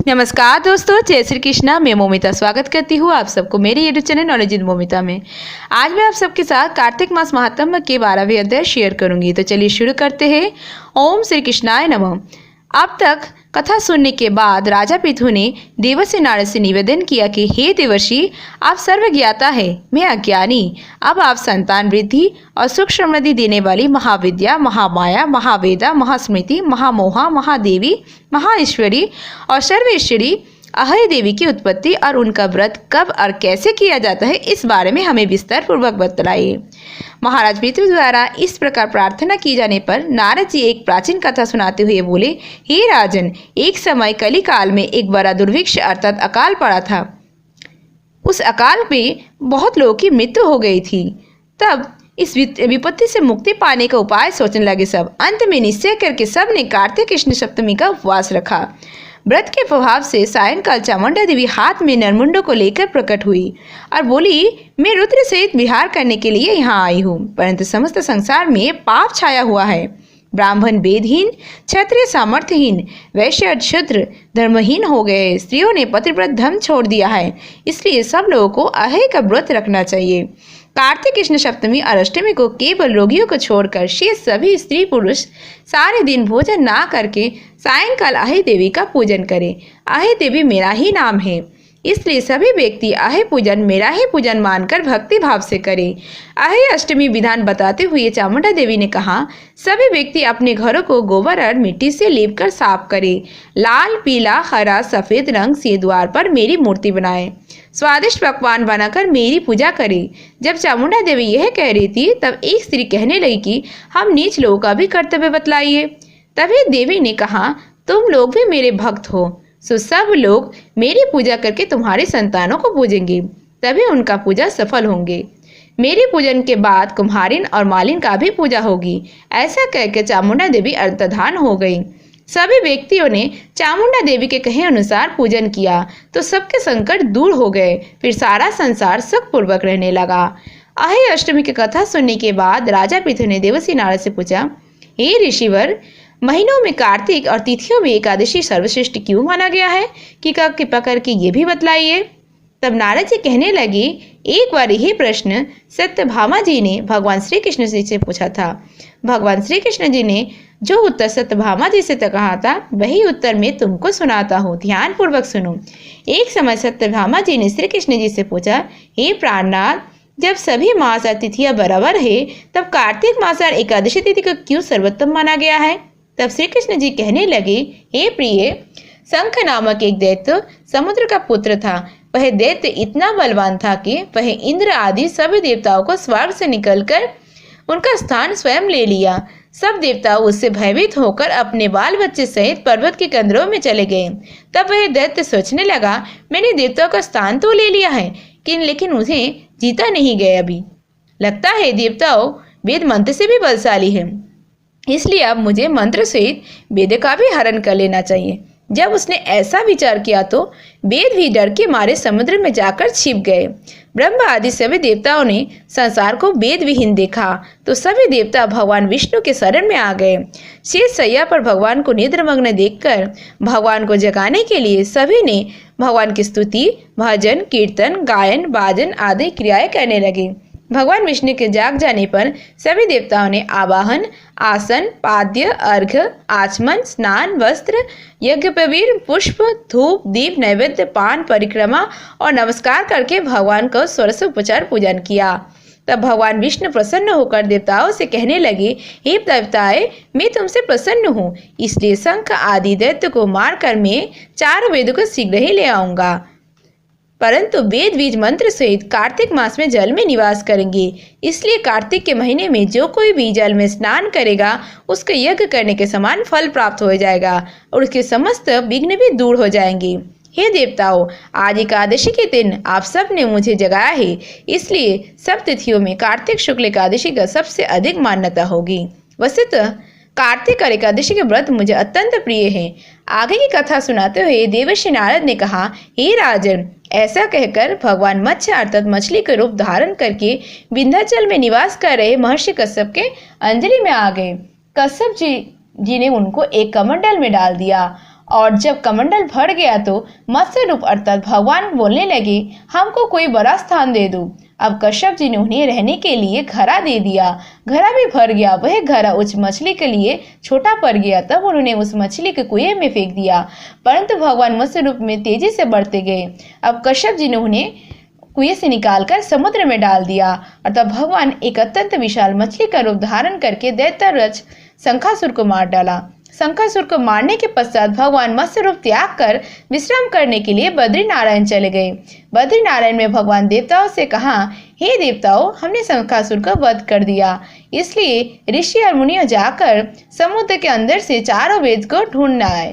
नमस्कार दोस्तों, जय श्री कृष्णा। मैं मोमिता स्वागत करती हूँ आप सबको मेरे YouTube channel knowledge in Momita में। आज मैं आप सबके साथ कार्तिक मास महात्म्य के 12वें अध्याय शेयर करूंगी। तो चलिए शुरू करते हैं। ओम श्री कृष्णाय नमः। अब तक कथा सुनने के बाद राजा पृथु ने देवर्षि नारद से निवेदन किया कि हे देवर्षि, आप सर्वज्ञाता है, मैं अज्ञानी। अब आप संतान वृद्धि और सुख समृद्धि देने वाली महाविद्या, महामाया, महावेदा, महास्मृति, महामोहा, महादेवी, महाईश्वरी और सर्वेश्वरी अहय देवी की उत्पत्ति और उनका व्रत कब और कैसे किया जाता है, इस बारे में हमें विस्तार पूर्वक बतलाइए। महाराज पृथु द्वारा इस प्रकार प्रार्थना की जाने पर नारद जी एक प्राचीन कथा सुनाते हुए बोले, हे राजन, एक समय कली काल में एक बड़ा दुर्भिक्ष अर्थात अकाल पड़ा था। उस अकाल में बहुत लोगों की मृत्यु हो गई थी। तब इस विपत्ति से मुक्ति पाने का उपाय सोचने लगे सब। अंत में निश्चय करके सब ने कार्तिक कृष्ण सप्तमी का उपवास रखा। व्रत के प्रभाव से सायंकाल चामुंडा देवी हाथ में नरमुंडों को लेकर प्रकट हुई और बोली, मैं रुद्र सहित विहार करने के लिए यहाँ आई हूँ, परंतु समस्त संसार में पाप छाया हुआ है। ब्राह्मण वेदहीन, क्षत्रिय सामर्थ्यहीन, वैश्य क्षुद्र धर्महीन हो गए। स्त्रियों ने पतिव्रत धर्म छोड़ दिया है, इसलिए सब लोगों को अहेय का व्रत रखना चाहिए। कार्तिक कृष्ण सप्तमी और अष्टमी को केवल रोगियों को छोड़कर शेष सभी स्त्री पुरुष सारे दिन भोजन ना करके सायंकाल अहेय देवी का पूजन करें। अहेय देवी मेरा ही नाम है, इसलिए सभी व्यक्ति अहेय पूजन मेरा ही पूजन मानकर भक्ति भाव से करें। अहेय अष्टमी विधान बताते हुए चामुंडा देवी ने कहा, सभी व्यक्ति अपने घरों को गोबर और मिट्टी से लीप कर साफ करें। लाल, पीला, हरा, सफेद रंग से द्वार पर मेरी मूर्ति बनाएं। स्वादिष्ट पकवान बनाकर मेरी पूजा करें। जब चामुंडा देवी यह कह रही थी तब एक स्त्री कहने लगी कि हम नीच लोगों का भी कर्तव्य बतलाइए। तभी देवी ने कहा, तुम लोग भी मेरे भक्त हो, सो सब लोग मेरी पूजा करके तुम्हारे संतानों को पूजेंगे, तभी उनका पूजा सफल होंगे। मेरे पूजन के बाद कुम्हारिन और मालिन का भी पूजा होगी। ऐसा कहकर चामुंडा देवी अंतर्धान हो गई। सभी व्यक्तियों ने चामुंडा देवी के कहे अनुसार पूजन किया तो सबके संकट दूर हो गए। फिर सारा संसार सुखपूर्वक रहने लगा। अहेय अष्टमी की कथा सुनने के बाद राजा पृथु ने देवर्षि नारद से पूछा, हे ऋषिवर, महीनों में कार्तिक और तिथियों में एकादशी सर्वश्रेष्ठ क्यों माना गया है कि कब कृपा करके ये भी बतलाइए। तब नारद जी कहने लगे, एक बार यही प्रश्न सत्यभामा जी ने भगवान श्री कृष्ण जी से पूछा था। भगवान श्री कृष्ण जी ने जो उत्तर सत्यभामा जी से कहा था वही उत्तर मैं तुमको सुनाता हूँ, ध्यान पूर्वक सुनो। एक समय सत्यभामा जी ने श्री कृष्ण जी से पूछा, हे प्राणनाथ, जब सभी मास और तिथियां बराबर है तब कार्तिक मास और एकादशी तिथि को क्यों सर्वोत्तम माना गया है। तब श्री कृष्ण जी कहने लगे, हे प्रिय, शंख नामक एक दैत्य समुद्र का पुत्र था। वह दैत्य इतना बलवान था कि वह इंद्र आदि सभी देवताओं को स्वर्ग से निकलकर उनका स्थान स्वयं ले लिया। सब देवता उससे भयभीत होकर अपने बाल बच्चे सहित पर्वत के कंदरों में चले गए। तब वह दैत्य सोचने लगा, मैंने देवताओं का स्थान तो ले लिया है लेकिन उन्हें जीता नहीं गया। अभी लगता है देवताओं वेद मंत्र से भी बलशाली है, इसलिए अब मुझे मंत्र सहित वेद का भी हरण कर लेना चाहिए। जब उसने ऐसा विचार किया तो वेद भी डर के मारे समुद्र में जाकर छिप गए। ब्रह्मा आदि सभी देवताओं ने संसार को वेद विहीन देखा तो सभी देवता भगवान विष्णु के शरण में आ गए। शेष शैया पर भगवान को निद्रमग्न देखकर भगवान को जगाने के लिए सभी ने भगवान की स्तुति, भजन, कीर्तन, गायन, बाजन आदि क्रियाएं करने लगे। भगवान विष्णु के जाग जाने पर सभी देवताओं ने आवाहन, आसन, पाद्य, अर्घ्य, आचमन, स्नान, वस्त्र, यज्ञोपवीत, पुष्प, धूप, दीप, नैवेद्य, पान, परिक्रमा और नमस्कार करके भगवान को षोडशोपचार पूजन किया। तब भगवान विष्णु प्रसन्न होकर देवताओं से कहने लगे, हे देवताएं, मैं तुमसे प्रसन्न हूँ, इसलिए शंख आदि दैत्य को मारकर मैं 4 वेदों को शीघ्र ही ले आऊंगा। परंतु वेद बीज मंत्र सहित कार्तिक मास में जल में निवास करेंगे, इसलिए कार्तिक के महीने में जो कोई भी जल में स्नान करेगा उसके यज्ञ करने के समान फल प्राप्त हो जाएगा और उसके समस्त विघ्न भी दूर हो जाएंगे। हे देवताओं, आज एकादशी के दिन आप सब ने मुझे जगाया है, इसलिए सब तिथियों में कार्तिक शुक्ल एकादशी का सबसे अधिक मान्यता होगी। वस्तुतः कार्तिक और एकादशी के व्रत मुझे अत्यंत प्रिय हैं। आगे की कथा सुनाते हुए देवर्षि नारद ने कहा, हे राजन, ऐसा कहकर भगवान मत्स्य अर्थात मछली के रूप धारण करके विंध्याचल में निवास कर रहे महर्षि कश्यप के अंजलि में आ गए। कश्यप जी ने उनको एक कमंडल में डाल दिया और जब कमंडल भर गया तो मत्स्य रूप अर्थात भगवान बोलने लगे, हमको कोई बड़ा स्थान दे दो। अब कश्यप जी ने उन्हें रहने के लिए घड़ा दे दिया। घड़ा भी भर गया। वह घड़ा उस मछली के लिए छोटा पड़ गया। तब उन्होंने उस मछली के कुएं में फेंक दिया, परंतु भगवान मत्स्य रूप में तेजी से बढ़ते गए। अब कश्यप जी ने उन्हें कुएं से निकालकर समुद्र में डाल दिया और तब भगवान एक अत्यंत विशाल मछली का रूप धारण करके दैत्यराज शंखासुर को मार डाला। शंखासुर को मारने के पश्चात भगवान मत्स्य रूप त्याग कर विश्राम करने के लिए बद्री नारायण चले गए। बद्री नारायण में भगवान देवताओं से कहा, हे देवताओं, हमने शंखासुर का वध कर दिया, इसलिए ऋषि और मुनियों जाकर समुद्र के अंदर से चारों वेद को ढूंढना है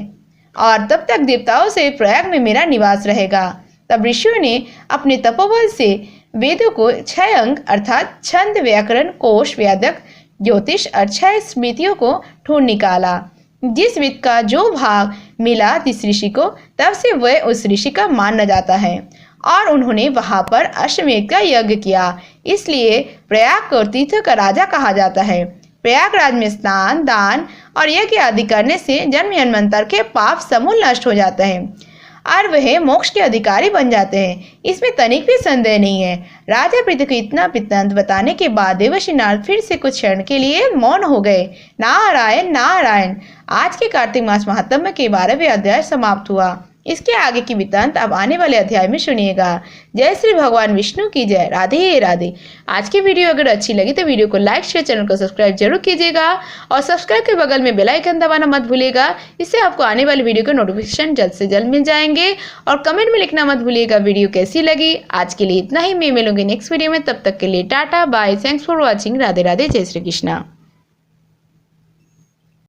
और तब तक देवताओं से प्रयाग में मेरा निवास रहेगा। तब ऋषियों ने अपने तपोबल से वेदों को 6 अंग अर्थात छंद, व्याकरण, कोश, व्यादक, ज्योतिष और 6 स्मृतियों को ढूंढ निकाला। जिस वेद का जो भाग मिला जिस ऋषि को, तब से वह उस ऋषि का माना जाता है और उन्होंने वहां पर अश्वमेध का यज्ञ किया। इसलिए प्रयाग को तीर्थों का राजा कहा जाता है। प्रयागराज में स्नान, दान और यज्ञ आदि करने से जन्म जन्मांतर के पाप समूल नष्ट हो जाते हैं और वह मोक्ष के अधिकारी बन जाते हैं। इसमें तनिक भी संदेह नहीं है। राजा पृथु को इतना वृत्तांत बताने के बाद देवर्षि नारद फिर से कुछ क्षण के लिए मौन हो गए। नारायण नारायण। आज के कार्तिक मास महात्म्य के 12वें अध्याय समाप्त हुआ। इसके आगे की वृत्तांत अब आने वाले अध्याय में सुनिएगा। जय श्री भगवान विष्णु की जय। राधे राधे। आज की वीडियो अगर अच्छी लगी तो वीडियो को लाइक, शेयर, चैनल को सब्सक्राइब जरूर कीजिएगा और सब्सक्राइब के बगल में बेल आइकन दबाना मत भूलिएगा। इससे आपको आने वाली वीडियो के नोटिफिकेशन जल्द से जल्द मिल जाएंगे और कमेंट में लिखना मत भूलिएगा वीडियो कैसी लगी। आज के लिए इतना ही। मैं मिलूंगी नेक्स्ट वीडियो में। तब तक के लिए tata bye. Thanks for watching. Radhe Radhe. जय श्री कृष्णा।